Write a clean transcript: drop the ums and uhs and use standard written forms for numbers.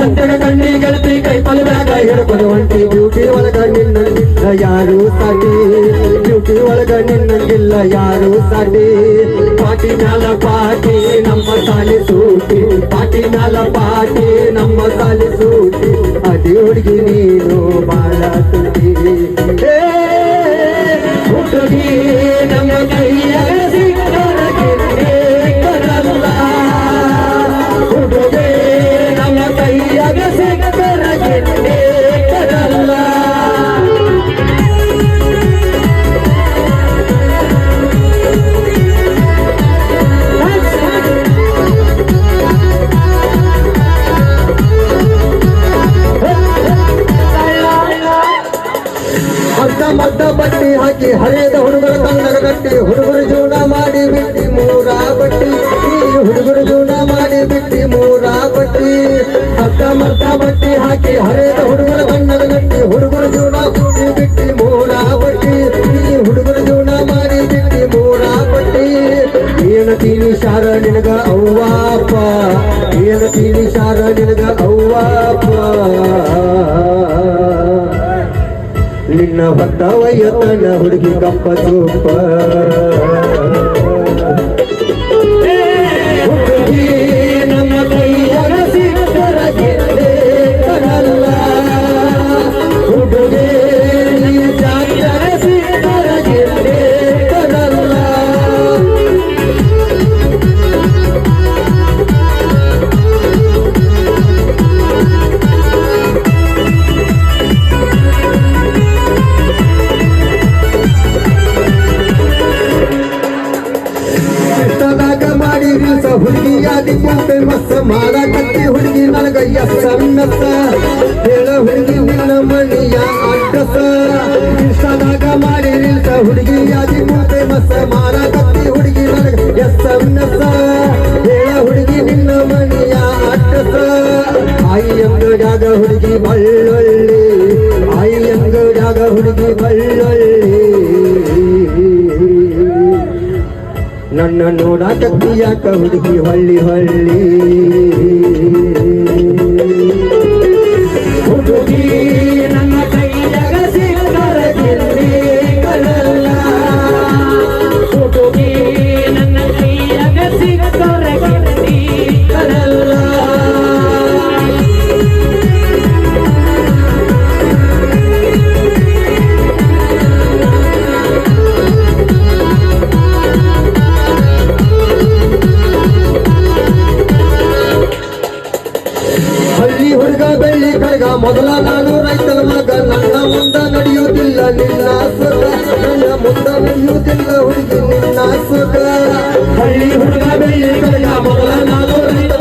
ಸಂತೆಗ ಕಣ್ಣಿ ಗೆಳತಿ ಕೈ ಪಲ್ದಾಗ ಹಿಡ್ಕೊಂಡು ಹೊಂಟಿ ಬ್ಯೂಟಿ ಒಳಗ ನಿನ್ನಂಗಿಲ್ಲ ಯಾರು ಸಾಟಿ ಬ್ಯೂಟಿ ಒಳಗ ನಿನ್ನಂಗಿಲ್ಲ ಯಾರು ಸಾಟಿ ಪಾಟಿ ಮ್ಯಾಲ ಪಾಟಿ ನಮ್ಮ ಸಾಲಿ ಸೂಟಿ ಪಾಟಿ ಮ್ಯಾಲ ಪಾಟಿ ನಮ್ಮ ಸಾಲಿ ಸೂಟಿ ಅದೇ ಹುಡುಗಿ ನೀನು ಬಾಳ ತುಟಿ ಹುಡುಗಿ ನಮ್ಮ ಕೈಯ ಸಿಕ್ಕರಗಿನ್ನೇ ಕರಲ್ಲ ಹುಡುಗಿ ನಮ್ಮ ಕೈಯಾಗ ಸಿಕ್ಕರಗಿನ್ನೇ ಕರಲ್ಲ ಮದ್ದ ಬಟ್ಟಿ ಹಾಕಿ ಹಳೆಯದ ಹುಡುಗರ ಕಣ್ಣಗ ಕಟ್ಟಿ ಹುಡುಗರು ಜೀವನ ಮಾಡಿ ಬಿಟ್ಟಿ ಮೂರ ಬಟ್ಟಿ ಹುಡುಗರು ಜೀವನ ಮಾಡಿ ಬಿಟ್ಟಿ ಮೂರ ಬಟ್ಟಿ ಅರ್ಧ ಮರ್ಧ ಬಟ್ಟಿ ಹಾಕಿ ಹಳೆಯದ ಹುಡುಗರ ಕಣ್ಣಗ ಕಟ್ಟಿ ಹುಡುಗರು ಜೀವನ ಕೂಡಿ ಬಿಟ್ಟಿ ಮೂರ ಬಟ್ಟಿ ಹುಡುಗರು ಜೀವನ ಮಾಡಿ ಬಿಟ್ಟಿ ಮೂರ ಬಟ್ಟಿ ಏನು ತೀನಿ ಶಾರ ನಿನಗ ಅವ್ವಾಪ ಏನು ತೀನಿ ಶಾರ ನಿನಗ ಅವ್ವಾಪ ನಿನ್ನ ಹೊತ್ತ ವಯ್ಯತನ ಹುಡುಗಿ ಕಪ್ಪ ಸೂಪ ಹುಡುಗಿ ನಮ್ಮ ಕೈಯಾಗ ಸಿಕ್ಕರಗಿನ್ನೇ ಕರಲ್ಲ ಹುಡುಗಿ ಜಾತ್ಯಾಗ ಸಿಕ್ಕರಗಿನ್ನೇ ಕರಲ್ಲ ಹುಡುಗಿಯಾದಿ ಮುಂದೆ ಮಸ್ತ ಮಾಡಕತ್ತಿ ಹುಡುಗಿ ನನಗ ಎಸ್ಸನ್ನಸ ಹೇಳ ಹುಡುಗಿ ನಿನ್ನ ಮಣಿಯ ಅಡ್ಡಸ ಇಷ್ಟದಾಗ ಮಾಡಿ ನಿಲ್ಸ ಹುಡುಗಿಯಾದಿ ಮುಂದೆ ಮಸ್ತ ಮಾಡಕತ್ತಿ ಹುಡುಗಿ ನನಗ ಎಸ್ಸನ್ನಸ ಹೇಳ ಹುಡುಗಿ ನಿನ್ನ ಮಣಿಯ ಅಡ್ಡಸ ಆಯಿ ಅಂಗಡ್ಯಾಗ ಹುಡುಗಿ ಬಳ್ಳೊಳ್ಳಿ ಆಯಿ ಅಂಗಡ್ಯಾಗ ಹುಡುಗಿ ಬಳ್ಳೊಳ್ಳಿ ನನ್ನ ನೋಡಾಕತ್ತಿ ಯಾಕ ಹುಡುಗಿ ಹಳ್ಳಿ ಹಳ್ಳಿ ಹುಡುಗಿ ನನ್ನ ಕೈಯಾಗ ಸಿಕ್ಕರಗಿನ್ನೇ ಕರಲ್ಲ ಹುಡುಗಿ ನನ್ನ ಕೈಯಾಗ ಸಿಕ್ಕರಗಿನ್ನೇ ಕರಲ್ಲ ಮೊದಲ ನಾನು ರೈತನ ಮಗ ನನ್ನ ಮುಂದ ನಡೆಯುವುದಿಲ್ಲ ನಿನ್ನ ಸುಖ ನನ್ನ ಮುಂದ ನಡೆಯುವುದಿಲ್ಲ ಹುಡುಗಿ ನಿನ್ನ ಸುಖ ಹಳ್ಳಿ ಹುಡುಗ ಬೆಳ್ಳಿ ಕಡೆಗ ಮೊದಲ ನಾನು ರೈತನ